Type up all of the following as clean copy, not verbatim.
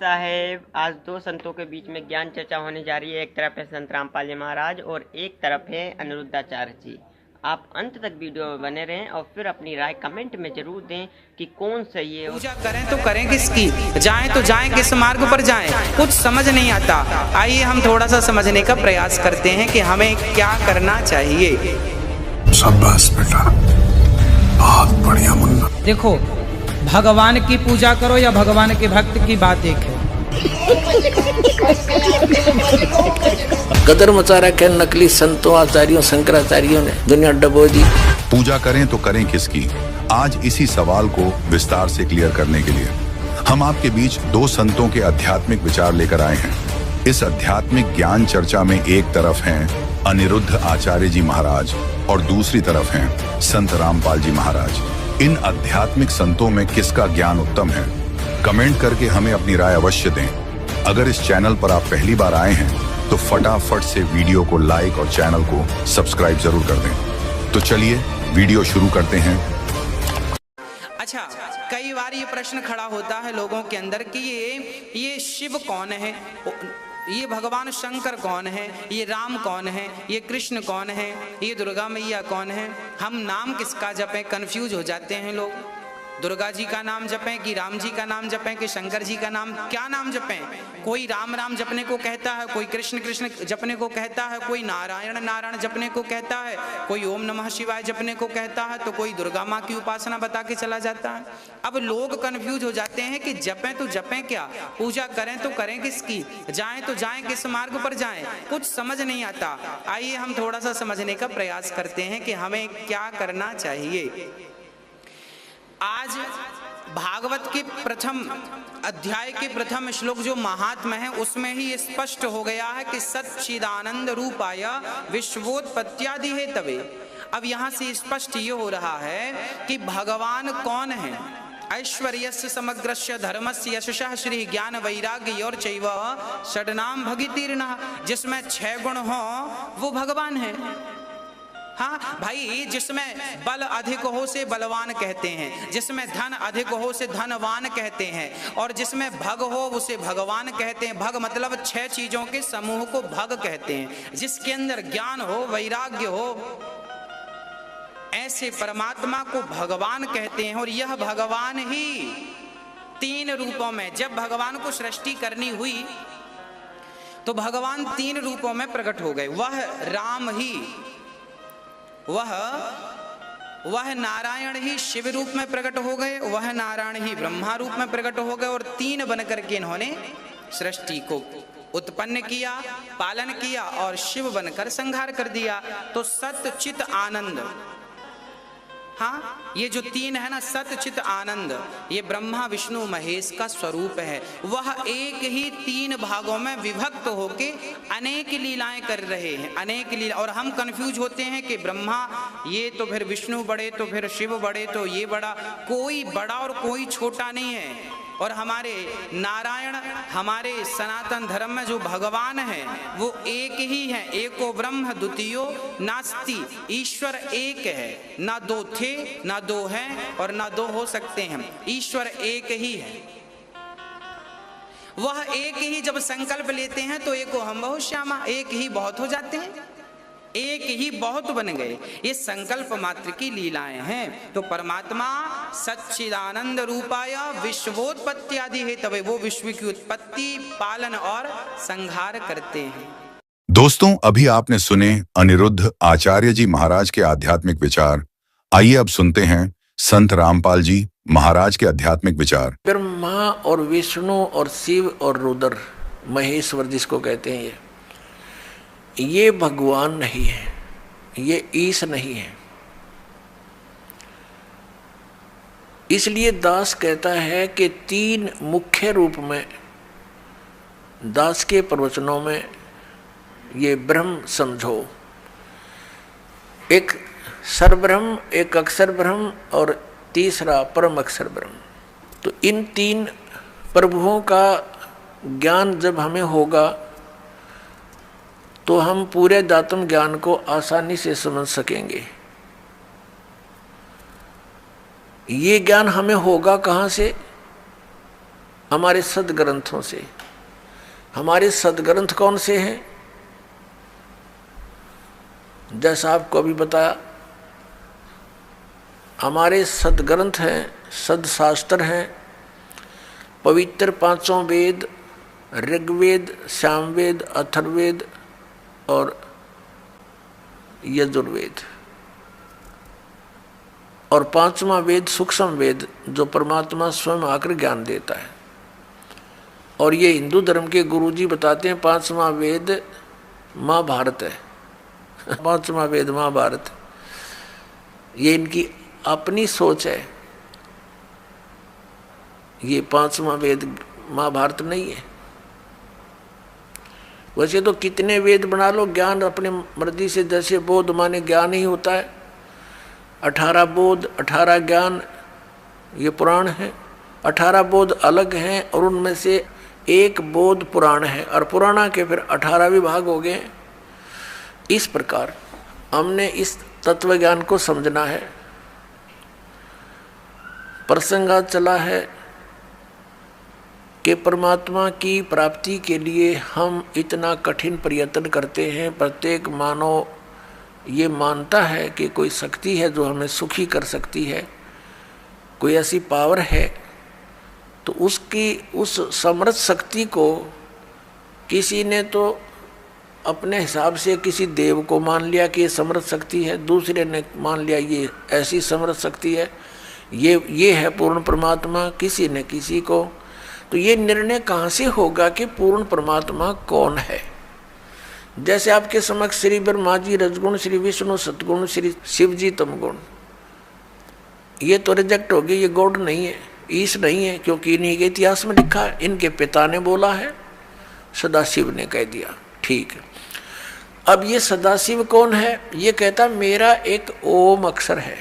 साहेब, आज दो संतों के बीच में ज्ञान चर्चा होने जा रही है। एक तरफ है संत रामपाल जी महाराज और एक तरफ है अनिरुद्धाचार्य जी। आप अंत तक वीडियो में बने रहें और फिर अपनी राय कमेंट में जरूर दें कि कौन सही है। पूजा करें तो करें किसकी, जाएं तो जाएं किस मार्ग पर जाएं, कुछ समझ नहीं आता। आइए हम थोड़ा सा समझने का प्रयास करते हैं कि हमें क्या करना चाहिए। शाबाश बेटा, बहुत बढ़िया मुन्ना। देखो, भगवान की पूजा करो या भगवान के भक्त की बात एक है। कदर मचा रखे नकली संतों, आचार्यों, शंकराचार्यों ने दुनिया डबो दी। पूजा करें तो करें किसकी, आज इसी सवाल को विस्तार से क्लियर करने के लिए हम आपके बीच दो संतों के आध्यात्मिक विचार लेकर आए हैं। इस आध्यात्मिक ज्ञान चर्चा में एक तरफ हैं अनिरुद्ध आचार्य जी महाराज और दूसरी तरफ हैं संत रामपाल जी महाराज। इन आध्यात्मिक संतों में किसका ज्ञान उत्तम है, कमेंट करके हमें अपनी राय अवश्य दें। अगर इस चैनल पर आप पहली बार आए हैं तो फटाफट से वीडियो को लाइक और चैनल को सब्सक्राइब जरूर कर दें। तो चलिए वीडियो शुरू करते हैं। अच्छा, कई बार ये प्रश्न खड़ा होता है लोगों के अंदर कि ये शिव कौन है, ये भगवान शंकर कौन है, ये राम कौन है, ये कृष्ण कौन है, ये दुर्गा मैया कौन है। हम नाम किसका जपें, कंफ्यूज हो जाते हैं लोग। दुर्गा जी का नाम जपें कि राम जी का नाम जपें कि शंकर जी का नाम, क्या नाम जपें। कोई राम राम जपने को कहता है, कोई कृष्ण कृष्ण जपने को कहता है, कोई नारायण नारायण जपने को कहता है, कोई ओम नमः शिवाय जपने को कहता है, तो कोई दुर्गा माँ की उपासना बता के चला जाता है। अब लोग कंफ्यूज हो जाते हैं कि जपें तो जपें क्या, पूजा करें तो करें किसकी, जाएं तो जाएं किस मार्ग पर जाएं, कुछ समझ नहीं आता। आइए हम थोड़ा सा समझने का प्रयास करते हैं कि हमें क्या करना चाहिए। आज भागवत के प्रथम अध्याय के प्रथम श्लोक जो महात्मा है उसमें ही स्पष्ट हो गया है कि सच्चिदानंद रूपाय विश्वोत्पत्त्यादि हेतवे। अब यहाँ से स्पष्ट ये हो रहा है कि भगवान कौन है। ऐश्वर्यस्य समग्रस्य धर्मस्य यशः श्री ज्ञान वैराग्य और चैव षड्नाम भगितीर्णः। जिसमें 6 गुण हो वो भगवान है। हाँ भाई, जिसमें बल अधिक हो से बलवान कहते हैं, जिसमें धन अधिक हो से धनवान कहते हैं, और जिसमें भग हो उसे भगवान कहते हैं। भग मतलब 6 चीजों के समूह को भग कहते हैं। जिसके अंदर ज्ञान हो, वैराग्य हो, ऐसे परमात्मा को भगवान कहते हैं। और यह भगवान ही 3 रूपों में, जब भगवान को सृष्टि करनी हुई तो भगवान 3 रूपों में प्रकट हो गए। वह राम ही, वह नारायण ही शिव रूप में प्रकट हो गए, वह नारायण ही ब्रह्मा रूप में प्रकट हो गए, और 3 बनकर के इन्होंने सृष्टि को उत्पन्न किया, पालन किया और शिव बनकर संहार कर दिया। तो सत्य चित आनंद, हाँ, ये जो 3 है ना, सत्य चित आनंद, ये ब्रह्मा विष्णु महेश का स्वरूप है। वह एक ही 3 भागों में विभक्त होके अनेक लीलाएं कर रहे हैं, अनेक लीला। और हम कंफ्यूज होते हैं कि ब्रह्मा ये तो फिर विष्णु बड़े, तो फिर शिव बड़े, तो ये बड़ा। कोई बड़ा और कोई छोटा नहीं है। और हमारे नारायण, हमारे सनातन धर्म में जो भगवान है वो एक ही है। एको ब्रह्म द्वितीयो नास्ति। ईश्वर एक है, ना 2 थे, ना 2 हैं और ना 2 हो सकते हैं। ईश्वर एक ही है। वह एक ही जब संकल्प लेते हैं तो एको हम बहुत श्यामा, एक ही बहुत हो जाते हैं, एक ही बहुत बन गए। ये संकल्प मात्र की लीलाएं हैं। तो परमात्मा सच्चिदानंद रूपाय विश्वोत्पत्त्यादि हेतवे, वो विश्व की उत्पत्ति, पालन और संहार करते हैं। दोस्तों, अभी आपने सुने अनिरुद्ध आचार्य जी महाराज के आध्यात्मिक विचार। आइए अब सुनते हैं संत रामपाल जी महाराज के आध्यात्मिक विचार। ब्रह्मा और विष्णु और शिव और रुद्र, महेश्वर जिसको कहते हैं, ये भगवान नहीं है, ये ईश नहीं है। इसलिए दास कहता है कि 3 मुख्य रूप में दास के प्रवचनों में ये ब्रह्म समझो। एक सरब्रह्म, एक अक्षर ब्रह्म और तीसरा परम अक्षर ब्रह्म। तो इन 3 प्रभुओं का ज्ञान जब हमें होगा तो हम पूरे दातम ज्ञान को आसानी से समझ सकेंगे। ये ज्ञान हमें होगा कहाँ से? हमारे सदग्रंथों से। हमारे सदग्रंथ कौन से हैं? जैसा आपको अभी बताया, हमारे सदग्रंथ हैं, सदशास्त्र हैं, पवित्र पांचों वेद, ऋग्वेद, सामवेद, अथर्ववेद और यजुर्वेद, और पांचवा वेद सूक्ष्म वेद जो परमात्मा स्वयं आकर ज्ञान देता है। और ये हिंदू धर्म के गुरुजी बताते हैं पांचवा वेद महाभारत है। पांचवा वेद महाभारत, ये इनकी अपनी सोच है। ये पांचवा वेद महाभारत नहीं है। वैसे तो कितने वेद बना लो, ज्ञान अपने मर्जी से, जैसे बोध माने ज्ञान ही होता है। 18 बोध 18 ज्ञान ये पुराण है। 18 बोध अलग हैं और उनमें से एक बोध पुराण है, और पुराणा के फिर 18 विभाग हो गए। इस प्रकार हमने इस तत्व ज्ञान को समझना है। प्रसंग चला है कि परमात्मा की प्राप्ति के लिए हम इतना कठिन प्रयत्न करते हैं। प्रत्येक मानव ये मानता है कि कोई शक्ति है जो हमें सुखी कर सकती है, कोई ऐसी पावर है, तो उसकी उस समर्थ शक्ति को किसी ने तो अपने हिसाब से किसी देव को मान लिया कि ये समर्थ शक्ति है, दूसरे ने मान लिया ये ऐसी समर्थ शक्ति है, ये है पूर्ण परमात्मा, किसी ने किसी को। तो ये निर्णय कहाँ से होगा कि पूर्ण परमात्मा कौन है? जैसे आपके समक्ष श्री ब्रह्मा जी रजगुण, श्री विष्णु सतगुण, श्री शिव जी तमगुण, ये तो रिजेक्ट होगी, ये गॉड नहीं है, ईश नहीं है, क्योंकि इन्हीं के इतिहास में लिखा है, इनके पिता ने बोला है, सदाशिव ने कह दिया। ठीक है, अब ये सदाशिव कौन है? ये कहता मेरा एक ओम अक्षर है।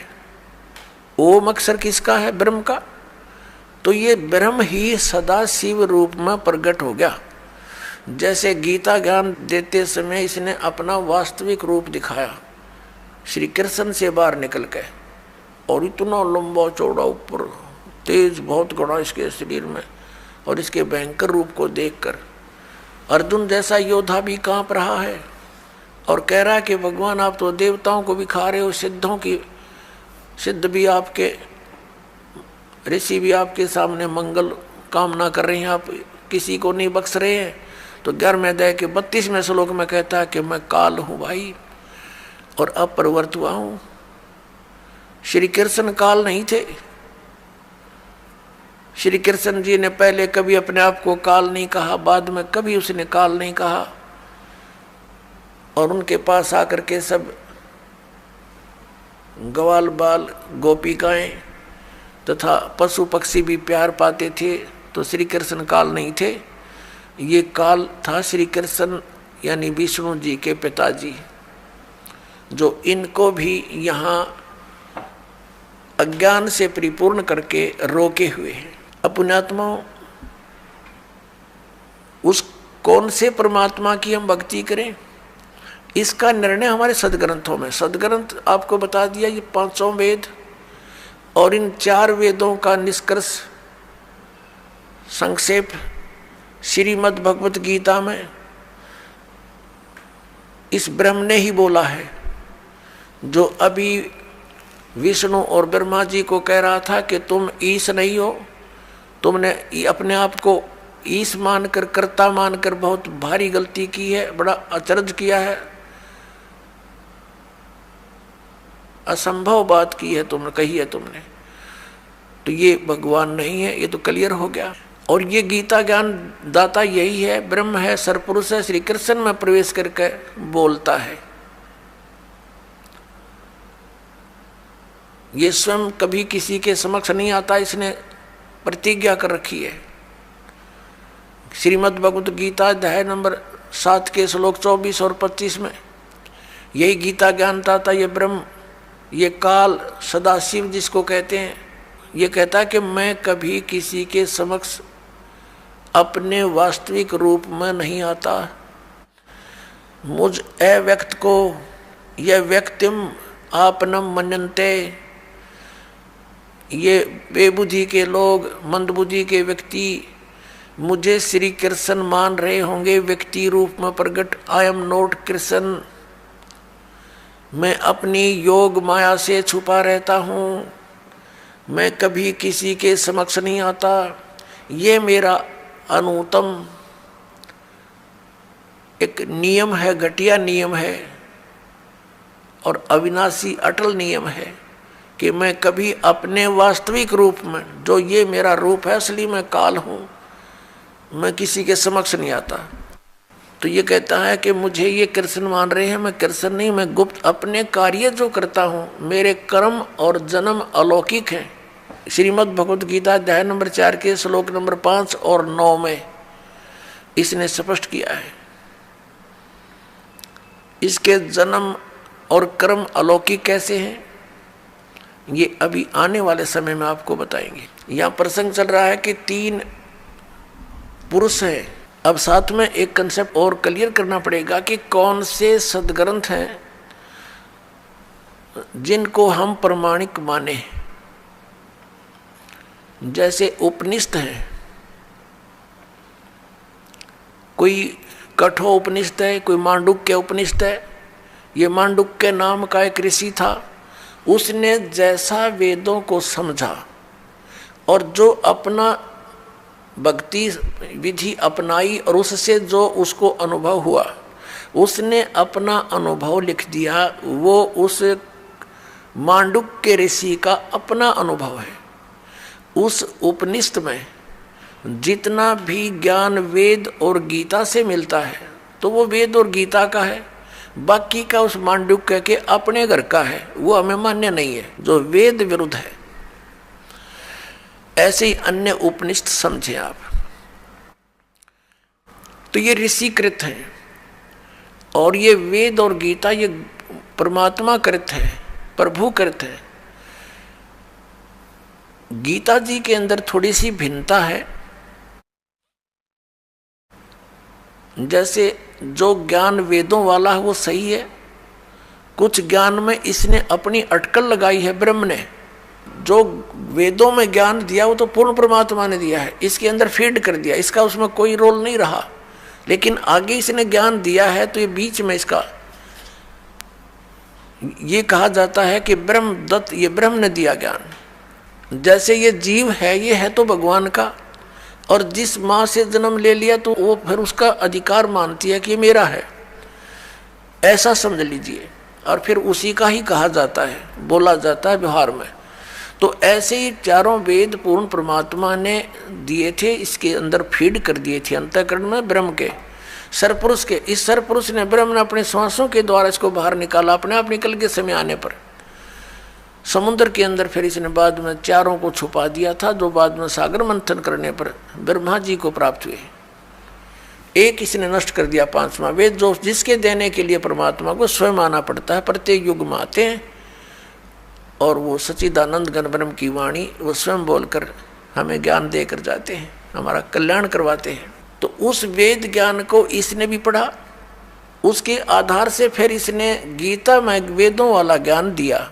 ओम अक्षर किसका है? ब्रह्म का। तो ये ब्रह्म ही सदाशिव रूप में प्रकट हो गया। जैसे गीता ज्ञान देते समय इसने अपना वास्तविक रूप दिखाया, श्री कृष्ण से बाहर निकल के, और इतना लंबा चौड़ा ऊपर तेज बहुत घना इसके शरीर में, और इसके भयंकर रूप को देखकर अर्जुन जैसा योद्धा भी कांप रहा है और कह रहा है कि भगवान आप तो देवताओं को भी खा रहे हो, सिद्धों की सिद्ध भी आपके, ऋषि भी आपके सामने मंगल कामना कर रहे हैं, आप किसी को नहीं बख्श रहे हैं। तो 11वें अध्याय के 32वें श्लोक में कहता है कि मैं काल हूँ भाई और अब प्रवृत्त हुआ हूँ। श्री कृष्ण काल नहीं थे। श्री कृष्ण जी ने पहले कभी अपने आप को काल नहीं कहा, बाद में कभी उसने काल नहीं कहा, और उनके पास आकर के सब ग्वाल बाल गोपिकाएं तथा पशु पक्षी भी प्यार पाते थे। तो श्री कृष्ण काल नहीं थे, ये काल था श्री कृष्ण यानी विष्णु जी के पिताजी, जो इनको भी यहाँ अज्ञान से परिपूर्ण करके रोके हुए हैं। अपनात्मा उस कौन से परमात्मा की हम भक्ति करें, इसका निर्णय हमारे सदग्रंथों में। सदग्रंथ आपको बता दिया, ये 5 वेद, और इन 4 वेदों का निष्कर्ष संक्षेप श्रीमद् भगवत गीता में इस ब्रह्म ने ही बोला है, जो अभी विष्णु और ब्रह्मा जी को कह रहा था कि तुम ईश नहीं हो, तुमने अपने आप को ईश मानकर, कर्ता मानकर बहुत भारी गलती की है, बड़ा अचरज किया है, असंभव बात की है, तुमने कही है तुमने। तो ये भगवान नहीं है, ये तो क्लियर हो गया। और ये गीता ज्ञान दाता यही है, ब्रह्म है, सरपुरुष है, श्री कृष्ण में प्रवेश करके बोलता है। ये स्वयं कभी किसी के समक्ष नहीं आता, इसने प्रतिज्ञा कर रखी है। श्रीमद् भगवत गीता अध्याय नंबर 7 के श्लोक 24 और 25 में यही गीता ज्ञानता था। ये ब्रह्म, ये काल, सदाशिव जिसको कहते हैं, ये कहता कि मैं कभी किसी के समक्ष अपने वास्तविक रूप में नहीं आता। मुझ अव्यक्त को यह व्यक्तिम आपनम मनन्ते, ये बेबुद्धि के लोग, मंदबुद्धि के व्यक्ति मुझे श्री कृष्ण मान रहे होंगे व्यक्ति रूप में प्रकट। I am not Krishna. मैं अपनी योग माया से छुपा रहता हूँ, मैं कभी किसी के समक्ष नहीं आता। ये मेरा अनुत्तम एक नियम है, घटिया नियम है और अविनाशी अटल नियम है कि मैं कभी अपने वास्तविक रूप में, जो ये मेरा रूप है, असली मैं काल हूँ, मैं किसी के समक्ष नहीं आता। तो ये कहता है कि मुझे ये कृष्ण मान रहे हैं, मैं कृष्ण नहीं, मैं गुप्त अपने कार्य जो करता हूँ, मेरे कर्म और जन्म अलौकिक हैं। श्रीमद् भगवद गीता अध्याय नंबर 4 के श्लोक नंबर 5 और 9 में इसने स्पष्ट किया है। इसके जन्म और कर्म अलौकिक कैसे हैं, ये अभी आने वाले समय में आपको बताएंगे। यहाँ प्रसंग चल रहा है कि 3 पुरुष हैं। अब साथ में एक कंसेप्ट और क्लियर करना पड़ेगा कि कौन से सदग्रंथ हैं जिनको हम प्रमाणिक माने। जैसे उपनिषद हैं, कोई कठोपनिषद है, कोई मांडुक्य उपनिषद है। ये मांडुक्य नाम का एक ऋषि था, उसने जैसा वेदों को समझा और जो अपना भक्ति विधि अपनाई और उससे जो उसको अनुभव हुआ, उसने अपना अनुभव लिख दिया। वो उस मांडुक्य ऋषि का अपना अनुभव है। उस उपनिषद में जितना भी ज्ञान वेद और गीता से मिलता है तो वो वेद और गीता का है, बाकी का उस मांडुक्य के अपने घर का है, वो हमें मान्य नहीं है, जो वेद विरुद्ध है। ऐसे ही अन्य उपनिषद समझे आप। तो ये ऋषिकृत हैं और ये वेद और गीता ये परमात्मा कृत है, प्रभु कृत है। गीता जी के अंदर थोड़ी सी भिन्नता है। जैसे जो ज्ञान वेदों वाला है वो सही है, कुछ ज्ञान में इसने अपनी अटकल लगाई है। ब्रह्म ने जो वेदों में ज्ञान दिया वो तो पूर्ण परमात्मा ने दिया है, इसके अंदर फीड कर दिया, इसका उसमें कोई रोल नहीं रहा। लेकिन आगे इसने ज्ञान दिया है तो ये बीच में इसका ये कहा जाता है कि ब्रह्म दत्त, ये ब्रह्म ने दिया ज्ञान। जैसे ये जीव है, ये है तो भगवान का, और जिस माँ से जन्म ले लिया तो वो फिर उसका अधिकार मानती है कि ये मेरा है, ऐसा समझ लीजिए। और फिर उसी का ही कहा जाता है, बोला जाता है व्यवहार में। तो ऐसे ही चारों वेद पूर्ण परमात्मा ने दिए थे, इसके अंदर फीड कर दिए थे अंतःकरण में ब्रह्म के, सरपुरुष के। इस सरपुरुष ने, ब्रह्म ने अपने श्वासों के द्वारा इसको बाहर निकाला, अपने आप निकल के समय आने पर समुद्र के अंदर फिर इसने बाद में चारों को छुपा दिया था, जो बाद में सागर मंथन करने पर ब्रह्मा जी को प्राप्त हुए। एक इसने नष्ट कर दिया, 5वां वेद, जो जिसके देने के लिए परमात्मा को स्वयं आना पड़ता है। प्रत्येक युग में आते हैं और वो सच्चिदानंद घन ब्रह्म की वाणी वो स्वयं बोलकर हमें ज्ञान देकर जाते हैं, हमारा कल्याण करवाते हैं। तो उस वेद ज्ञान को इसने भी पढ़ा, उसके आधार से फिर इसने गीता में वेदों वाला ज्ञान दिया।